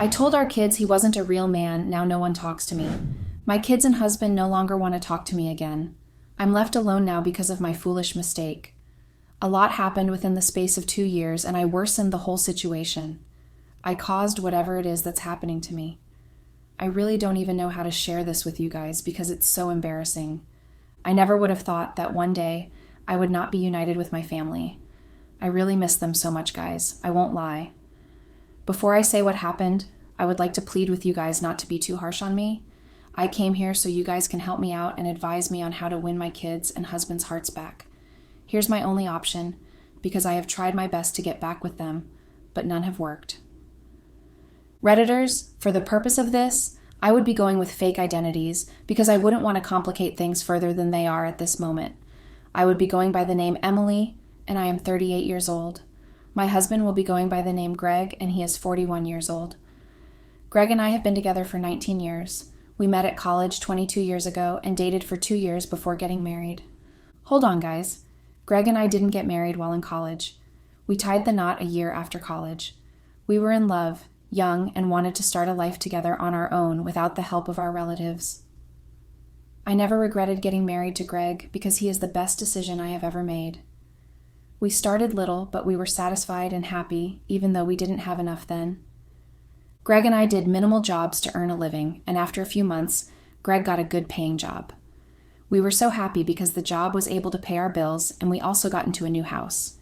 I told our kids he wasn't a real man, now no one talks to me. My kids and husband no longer want to talk to me again. I'm left alone now because of my foolish mistake. A lot happened within the space of 2 years, and I worsened the whole situation. I caused whatever it is that's happening to me. I really don't even know how to share this with you guys because it's so embarrassing. I never would have thought that one day I would not be united with my family. I really miss them so much, guys. I won't lie. Before I say what happened, I would like to plead with you guys not to be too harsh on me. I came here so you guys can help me out and advise me on how to win my kids' and husband's hearts back. Here's my only option, because I have tried my best to get back with them, but none have worked. Redditors, for the purpose of this, I would be going with fake identities because I wouldn't want to complicate things further than they are at this moment. I would be going by the name Emily, and I am 38 years old. My husband will be going by the name Greg, and he is 41 years old. Greg and I have been together for 19 years. We met at college 22 years ago and dated for 2 years before getting married. Hold on, guys. Greg and I didn't get married while in college. We tied the knot a year after college. We were in love, young, and wanted to start a life together on our own without the help of our relatives. I never regretted getting married to Greg because he is the best decision I have ever made. We started little, but we were satisfied and happy, even though we didn't have enough then. Greg and I did minimal jobs to earn a living, and after a few months, Greg got a good paying job. We were so happy because the job was able to pay our bills, and we also got into a new house.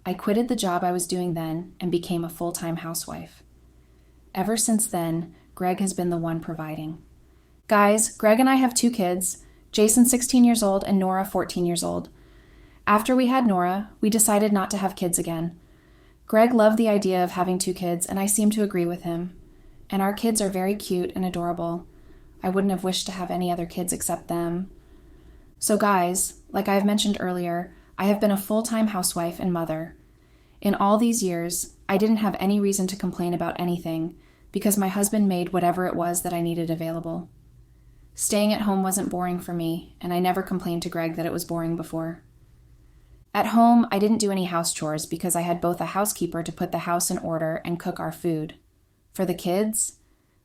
I quitted the job I was doing then and became a full-time housewife. Ever since then, Greg has been the one providing. Guys, Greg and I have 2 kids, Jason 16 years old and Nora 14 years old. After we had Nora, we decided not to have kids again. Greg loved the idea of having 2 kids, and I seem to agree with him. And our kids are very cute and adorable. I wouldn't have wished to have any other kids except them. So guys, like I have mentioned earlier, I have been a full-time housewife and mother. In all these years, I didn't have any reason to complain about anything because my husband made whatever it was that I needed available. Staying at home wasn't boring for me, and I never complained to Greg that it was boring before. At home, I didn't do any house chores because I had both a housekeeper to put the house in order and cook our food. For the kids,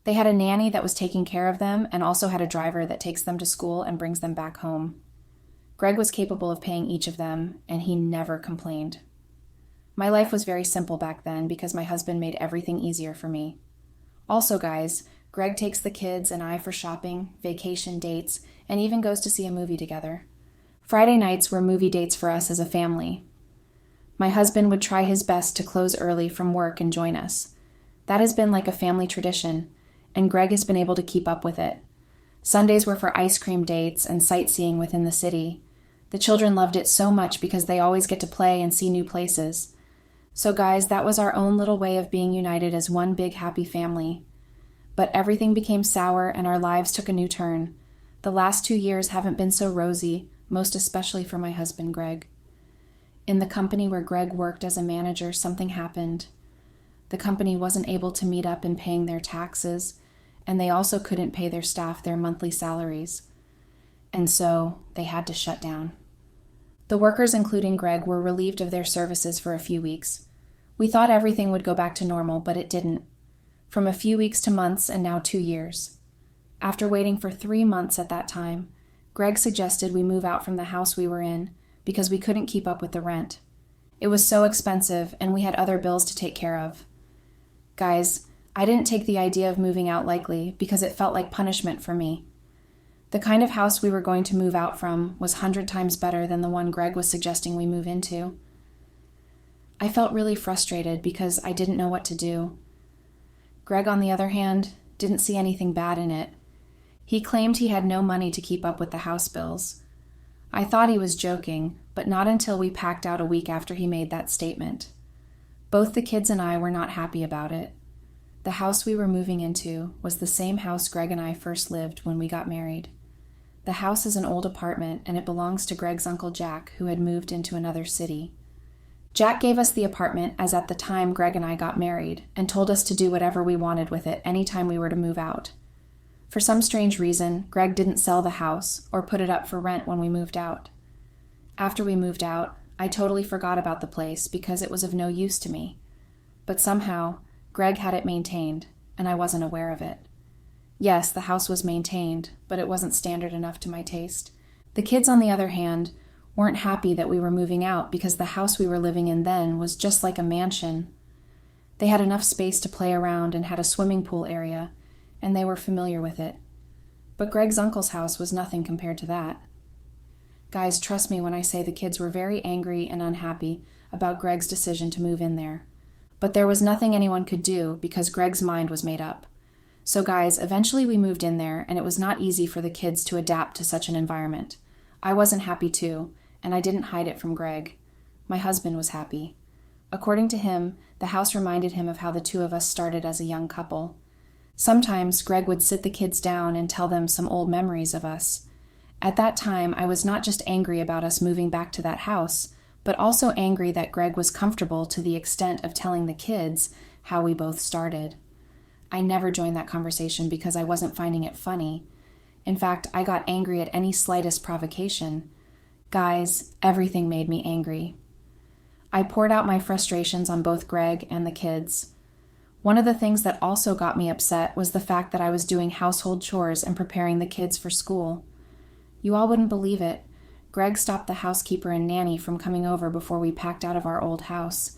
they had a nanny that was taking care of them and also had a driver that takes them to school and brings them back home. Greg was capable of paying each of them, and he never complained. My life was very simple back then because my husband made everything easier for me. Also, guys, Greg takes the kids and I for shopping, vacation dates, and even goes to see a movie together. Friday nights were movie dates for us as a family. My husband would try his best to close early from work and join us. That has been like a family tradition, and Greg has been able to keep up with it. Sundays were for ice cream dates and sightseeing within the city. The children loved it so much because they always get to play and see new places. So guys, that was our own little way of being united as one big happy family. But everything became sour and our lives took a new turn. The last 2 years haven't been so rosy, most especially for my husband, Greg. In the company where Greg worked as a manager, something happened. The company wasn't able to meet up in paying their taxes, and they also couldn't pay their staff their monthly salaries. And so they had to shut down. The workers, including Greg, were relieved of their services for a few weeks. We thought everything would go back to normal, but it didn't. From a few weeks to months and now 2 years. After waiting for 3 months at that time, Greg suggested we move out from the house we were in because we couldn't keep up with the rent. It was so expensive and we had other bills to take care of. Guys, I didn't take the idea of moving out lightly because it felt like punishment for me. The kind of house we were going to move out from was 100 times better than the one Greg was suggesting we move into. I felt really frustrated because I didn't know what to do. Greg, on the other hand, didn't see anything bad in it. He claimed he had no money to keep up with the house bills. I thought he was joking, but not until we packed out a week after he made that statement. Both the kids and I were not happy about it. The house we were moving into was the same house Greg and I first lived when we got married. The house is an old apartment, and it belongs to Greg's Uncle Jack, who had moved into another city. Jack gave us the apartment as at the time Greg and I got married, and told us to do whatever we wanted with it anytime we were to move out. For some strange reason, Greg didn't sell the house or put it up for rent when we moved out. After we moved out, I totally forgot about the place because it was of no use to me. But somehow, Greg had it maintained. and I wasn't aware of it. Yes, the house was maintained, but it wasn't standard enough to my taste. The kids, on the other hand, weren't happy that we were moving out because the house we were living in then was just like a mansion. They had enough space to play around and had a swimming pool area, and they were familiar with it. But Greg's uncle's house was nothing compared to that. Guys, trust me when I say the kids were very angry and unhappy about Greg's decision to move in there. But there was nothing anyone could do because Greg's mind was made up. So guys, eventually we moved in there, and it was not easy for the kids to adapt to such an environment. I wasn't happy too, and I didn't hide it from Greg. My husband was happy. According to him, the house reminded him of how the two of us started as a young couple. Sometimes Greg would sit the kids down and tell them some old memories of us. At that time, I was not just angry about us moving back to that house, but also angry that Greg was comfortable to the extent of telling the kids how we both started. I never joined that conversation because I wasn't finding it funny. In fact, I got angry at any slightest provocation. Guys, everything made me angry. I poured out my frustrations on both Greg and the kids. One of the things that also got me upset was the fact that I was doing household chores and preparing the kids for school. You all wouldn't believe it. Greg stopped the housekeeper and nanny from coming over before we packed out of our old house.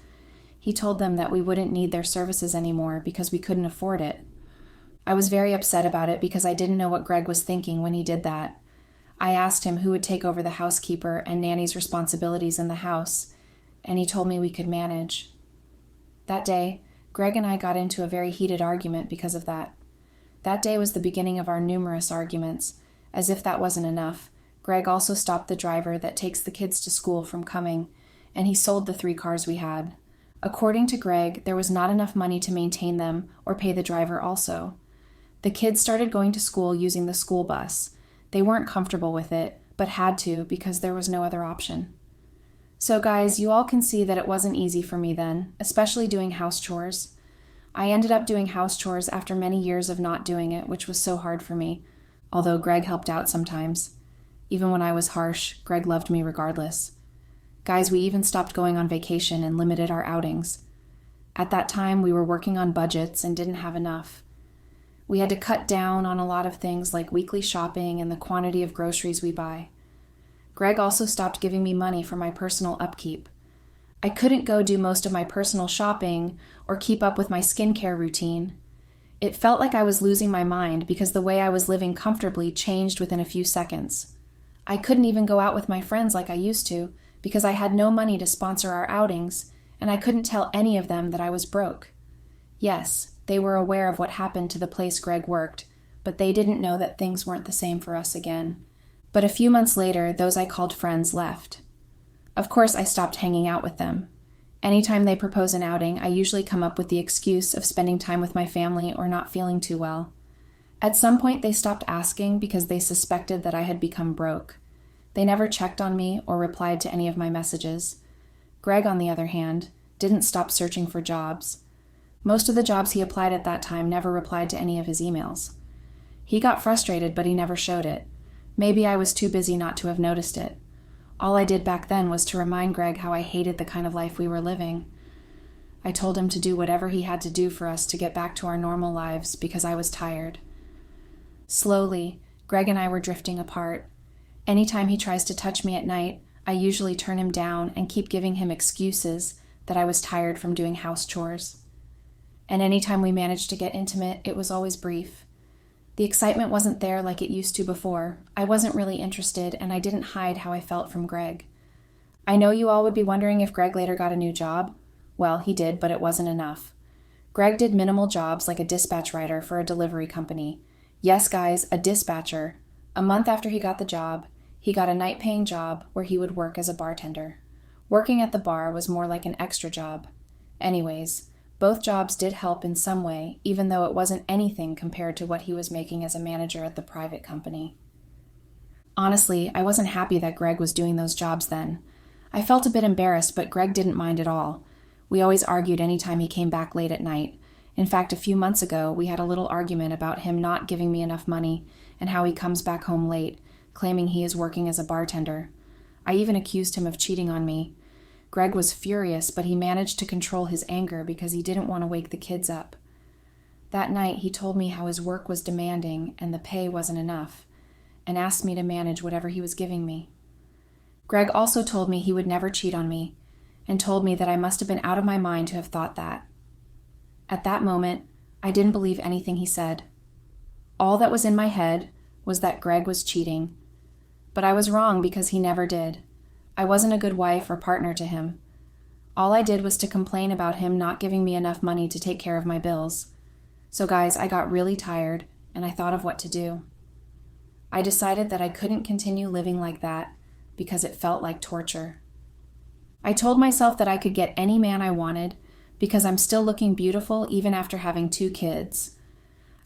He told them that we wouldn't need their services anymore because we couldn't afford it. I was very upset about it because I didn't know what Greg was thinking when he did that. I asked him who would take over the housekeeper and nanny's responsibilities in the house, and he told me we could manage. That day, Greg and I got into a very heated argument because of that. That day was the beginning of our numerous arguments. As if that wasn't enough, Greg also stopped the driver that takes the kids to school from coming, and he sold the 3 cars we had. According to Greg, there was not enough money to maintain them or pay the driver also. The kids started going to school using the school bus. They weren't comfortable with it, but had to because there was no other option. So guys, you all can see that it wasn't easy for me then, especially doing house chores. I ended up doing house chores after many years of not doing it, which was so hard for me, although Greg helped out sometimes. Even when I was harsh, Greg loved me regardless. Guys, we even stopped going on vacation and limited our outings. At that time, we were working on budgets and didn't have enough. We had to cut down on a lot of things like weekly shopping and the quantity of groceries we buy. Greg also stopped giving me money for my personal upkeep. I couldn't go do most of my personal shopping or keep up with my skincare routine. It felt like I was losing my mind because the way I was living comfortably changed within a few seconds. I couldn't even go out with my friends like I used to because I had no money to sponsor our outings, and I couldn't tell any of them that I was broke. Yes, they were aware of what happened to the place Greg worked, but they didn't know that things weren't the same for us again. But a few months later, those I called friends left. Of course, I stopped hanging out with them. Anytime they propose an outing, I usually come up with the excuse of spending time with my family or not feeling too well. At some point, they stopped asking because they suspected that I had become broke. They never checked on me or replied to any of my messages. Greg, on the other hand, didn't stop searching for jobs. Most of the jobs he applied at that time never replied to any of his emails. He got frustrated, but he never showed it. Maybe I was too busy not to have noticed it. All I did back then was to remind Greg how I hated the kind of life we were living. I told him to do whatever he had to do for us to get back to our normal lives because I was tired. Slowly, Greg and I were drifting apart. Anytime he tries to touch me at night, I usually turn him down and keep giving him excuses that I was tired from doing house chores. And anytime we managed to get intimate, it was always brief. The excitement wasn't there like it used to before. I wasn't really interested, and I didn't hide how I felt from Greg. I know you all would be wondering if Greg later got a new job. Well, he did, but it wasn't enough. Greg did minimal jobs like a dispatch rider for a delivery company. Yes, guys, a dispatcher. A month after he got the job, he got a night-paying job where he would work as a bartender. Working at the bar was more like an extra job. Anyways, both jobs did help in some way, even though it wasn't anything compared to what he was making as a manager at the private company. Honestly, I wasn't happy that Greg was doing those jobs then. I felt a bit embarrassed, but Greg didn't mind at all. We always argued anytime he came back late at night. In fact, a few months ago, we had a little argument about him not giving me enough money and how he comes back home late, claiming he is working as a bartender. I even accused him of cheating on me. Greg was furious, but he managed to control his anger because he didn't want to wake the kids up. That night, he told me how his work was demanding and the pay wasn't enough, and asked me to manage whatever he was giving me. Greg also told me he would never cheat on me, and told me that I must have been out of my mind to have thought that. At that moment, I didn't believe anything he said. All that was in my head was that Greg was cheating. But I was wrong because he never did. I wasn't a good wife or partner to him. All I did was to complain about him not giving me enough money to take care of my bills. So guys, I got really tired, and I thought of what to do. I decided that I couldn't continue living like that because it felt like torture. I told myself that I could get any man I wanted because I'm still looking beautiful even after having 2 kids.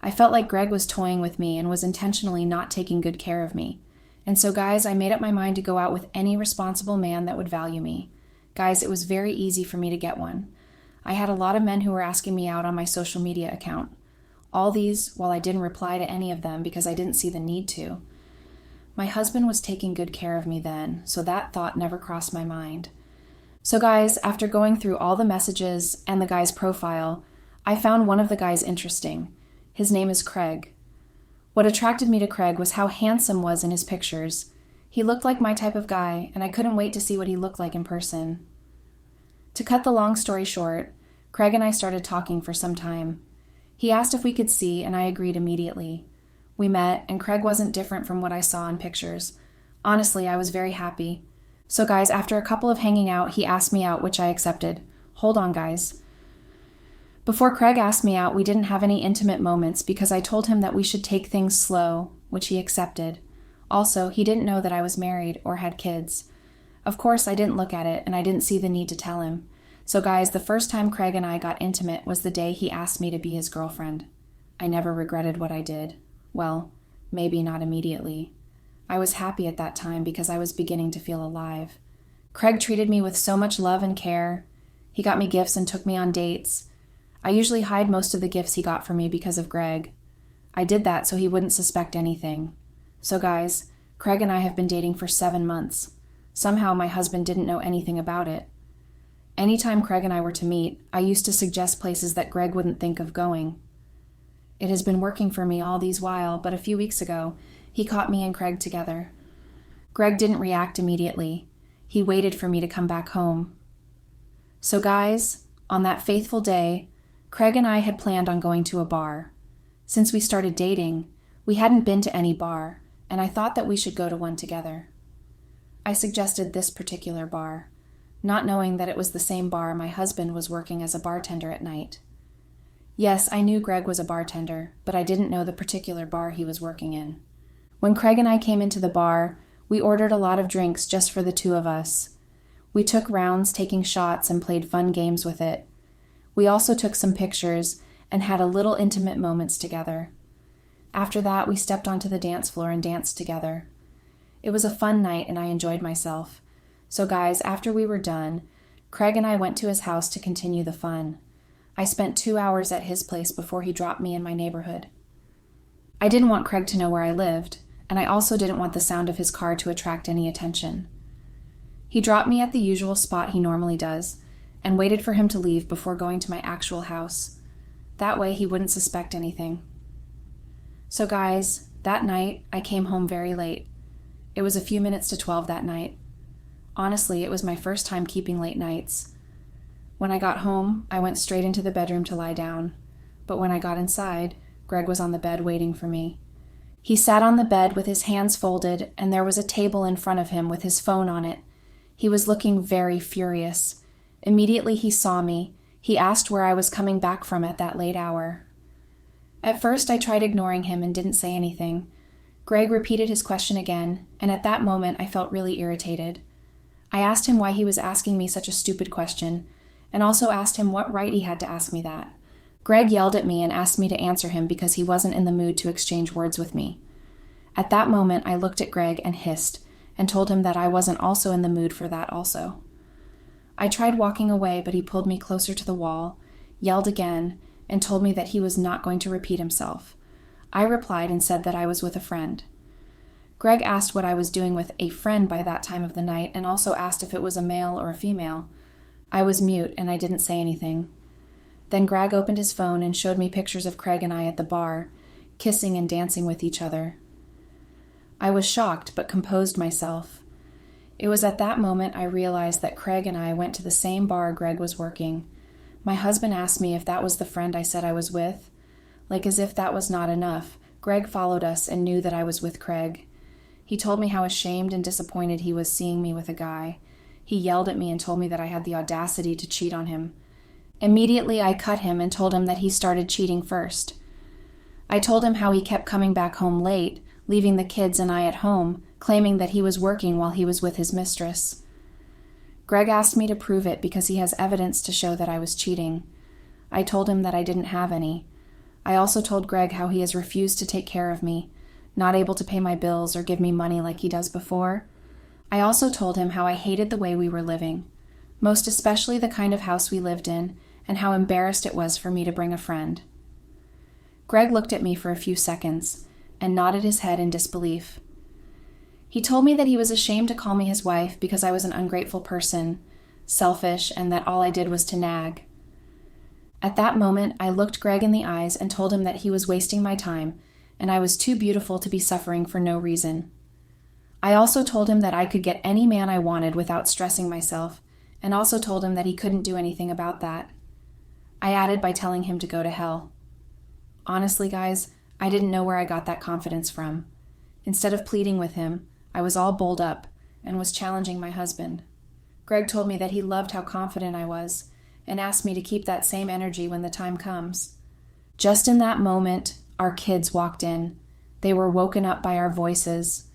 I felt like Greg was toying with me and was intentionally not taking good care of me. And so guys, I made up my mind to go out with any responsible man that would value me. Guys, it was very easy for me to get one. I had a lot of men who were asking me out on my social media account. All these while I didn't reply to any of them because I didn't see the need to. My husband was taking good care of me then, so that thought never crossed my mind. So guys, after going through all the messages and the guy's profile, I found one of the guys interesting. His name is Craig. What attracted me to Craig was how handsome was in his pictures. He looked like my type of guy, and I couldn't wait to see what he looked like in person. To cut the long story short, Craig and I started talking for some time. He asked if we could see, and I agreed immediately. We met, and Craig wasn't different from what I saw in pictures. Honestly, I was very happy. So guys, after a couple of hanging out, he asked me out, which I accepted. Hold on, guys. Before Craig asked me out, we didn't have any intimate moments because I told him that we should take things slow, which he accepted. Also, he didn't know that I was married or had kids. Of course, I didn't look at it, and I didn't see the need to tell him. So guys, the first time Craig and I got intimate was the day he asked me to be his girlfriend. I never regretted what I did. Well, maybe not immediately. I was happy at that time because I was beginning to feel alive. Craig treated me with so much love and care. He got me gifts and took me on dates. I usually hide most of the gifts he got for me because of Greg. I did that so he wouldn't suspect anything. So guys, Craig and I have been dating for 7 months. Somehow my husband didn't know anything about it. Anytime Craig and I were to meet, I used to suggest places that Greg wouldn't think of going. It has been working for me all these while, but a few weeks ago, he caught me and Craig together. Greg didn't react immediately. He waited for me to come back home. So guys, on that faithful day, Craig and I had planned on going to a bar. Since we started dating, we hadn't been to any bar, and I thought that we should go to one together. I suggested this particular bar, not knowing that it was the same bar my husband was working as a bartender at night. Yes, I knew Greg was a bartender, but I didn't know the particular bar he was working in. When Craig and I came into the bar, we ordered a lot of drinks just for the 2 of us. We took rounds taking shots and played fun games with it. We also took some pictures and had a little intimate moments together. After that, we stepped onto the dance floor and danced together. It was a fun night and I enjoyed myself. So guys, after we were done, Craig and I went to his house to continue the fun. I spent 2 hours at his place before he dropped me in my neighborhood. I didn't want Craig to know where I lived, and I also didn't want the sound of his car to attract any attention. He dropped me at the usual spot he normally does, and waited for him to leave before going to my actual house. That way he wouldn't suspect anything. So guys, that night I came home very late. It was a few minutes to 12 that night. Honestly, it was my first time keeping late nights. When I got home, I went straight into the bedroom to lie down. But when I got inside, Greg was on the bed waiting for me. He sat on the bed with his hands folded, and there was a table in front of him with his phone on it. He was looking very furious. Immediately he saw me. He asked where I was coming back from at that late hour. At first I tried ignoring him and didn't say anything. Greg repeated his question again, and at that moment I felt really irritated. I asked him why he was asking me such a stupid question, and also asked him what right he had to ask me that. Greg yelled at me and asked me to answer him because he wasn't in the mood to exchange words with me. At that moment, I looked at Greg and hissed, and told him that I wasn't also in the mood for that also. I tried walking away, but he pulled me closer to the wall, yelled again, and told me that he was not going to repeat himself. I replied and said that I was with a friend. Greg asked what I was doing with a friend by that time of the night, and also asked if it was a male or a female. I was mute, and I didn't say anything. Then Greg opened his phone and showed me pictures of Craig and I at the bar, kissing and dancing with each other. I was shocked but composed myself. It was at that moment I realized that Craig and I went to the same bar Greg was working. My husband asked me if that was the friend I said I was with. Like as if that was not enough, Greg followed us and knew that I was with Craig. He told me how ashamed and disappointed he was seeing me with a guy. He yelled at me and told me that I had the audacity to cheat on him. Immediately, I cut him and told him that he started cheating first. I told him how he kept coming back home late, leaving the kids and I at home, claiming that he was working while he was with his mistress. Greg asked me to prove it because he has evidence to show that I was cheating. I told him that I didn't have any. I also told Greg how he has refused to take care of me, not able to pay my bills or give me money like he does before. I also told him how I hated the way we were living, most especially the kind of house we lived in, and how embarrassed it was for me to bring a friend. Greg looked at me for a few seconds and nodded his head in disbelief. He told me that he was ashamed to call me his wife because I was an ungrateful person, selfish, and that all I did was to nag. At that moment, I looked Greg in the eyes and told him that he was wasting my time, and I was too beautiful to be suffering for no reason. I also told him that I could get any man I wanted without stressing myself, and also told him that he couldn't do anything about that. I added by telling him to go to hell. Honestly, guys, I didn't know where I got that confidence from. Instead of pleading with him, I was all bulled up and was challenging my husband. Greg told me that he loved how confident I was and asked me to keep that same energy when the time comes. Just in that moment, our kids walked in. They were woken up by our voices.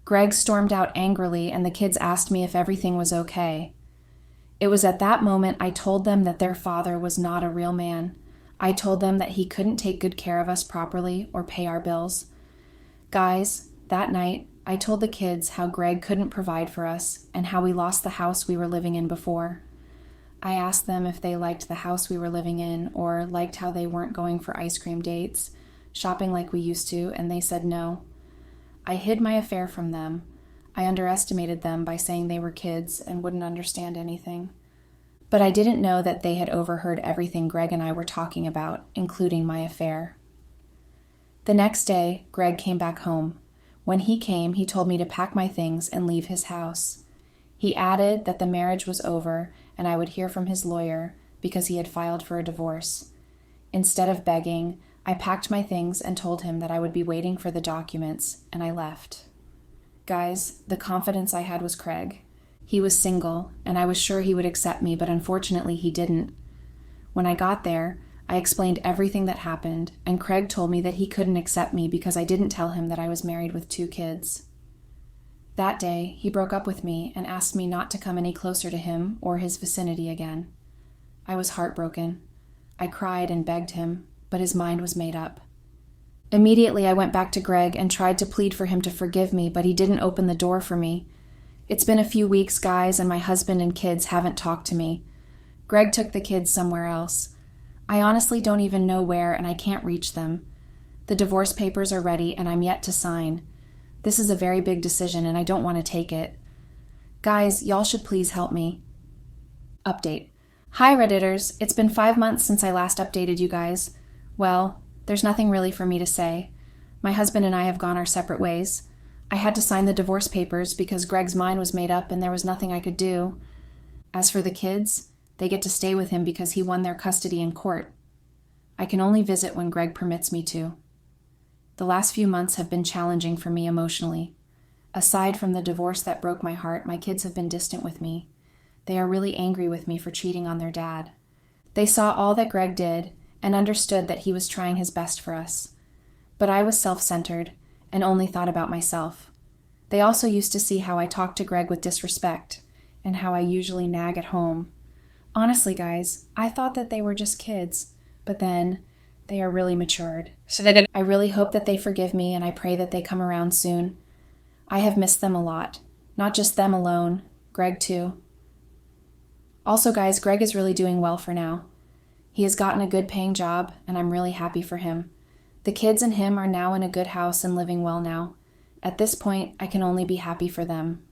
Greg stormed out angrily and the kids asked me if everything was okay. It was at that moment I told them that their father was not a real man. I told them that he couldn't take good care of us properly or pay our bills. Guys, that night, I told the kids how Greg couldn't provide for us and how we lost the house we were living in before. I asked them if they liked the house we were living in or liked how they weren't going for ice cream dates, shopping like we used to, and they said no. I hid my affair from them. I underestimated them by saying they were kids and wouldn't understand anything. But I didn't know that they had overheard everything Greg and I were talking about, including my affair. The next day, Greg came back home. When he came, he told me to pack my things and leave his house. He added that the marriage was over and I would hear from his lawyer because he had filed for a divorce. Instead of begging, I packed my things and told him that I would be waiting for the documents, and I left. Guys, the confidence I had was Craig. He was single, and I was sure he would accept me, but unfortunately he didn't. When I got there, I explained everything that happened, and Craig told me that he couldn't accept me because I didn't tell him that I was married with 2 kids. That day, he broke up with me and asked me not to come any closer to him or his vicinity again. I was heartbroken. I cried and begged him, but his mind was made up. Immediately, I went back to Greg and tried to plead for him to forgive me, but he didn't open the door for me. It's been a few weeks, guys, and my husband and kids haven't talked to me. Greg took the kids somewhere else. I honestly don't even know where, and I can't reach them. The divorce papers are ready, and I'm yet to sign. This is a very big decision, and I don't want to take it. Guys, y'all should please help me. Update. Hi, Redditors. It's been 5 months since I last updated you guys. Well, there's nothing really for me to say. My husband and I have gone our separate ways. I had to sign the divorce papers because Greg's mind was made up and there was nothing I could do. As for the kids, they get to stay with him because he won their custody in court. I can only visit when Greg permits me to. The last few months have been challenging for me emotionally. Aside from the divorce that broke my heart, my kids have been distant with me. They are really angry with me for cheating on their dad. They saw all that Greg did and understood that he was trying his best for us. But I was self-centered and only thought about myself. They also used to see how I talked to Greg with disrespect and how I usually nag at home. Honestly, guys, I thought that they were just kids, but then they are really matured. I really hope that they forgive me, and I pray that they come around soon. I have missed them a lot. Not just them alone, Greg too. Also, guys, Greg is really doing well for now. He has gotten a good paying job, and I'm really happy for him. The kids and him are now in a good house and living well now. At this point, I can only be happy for them.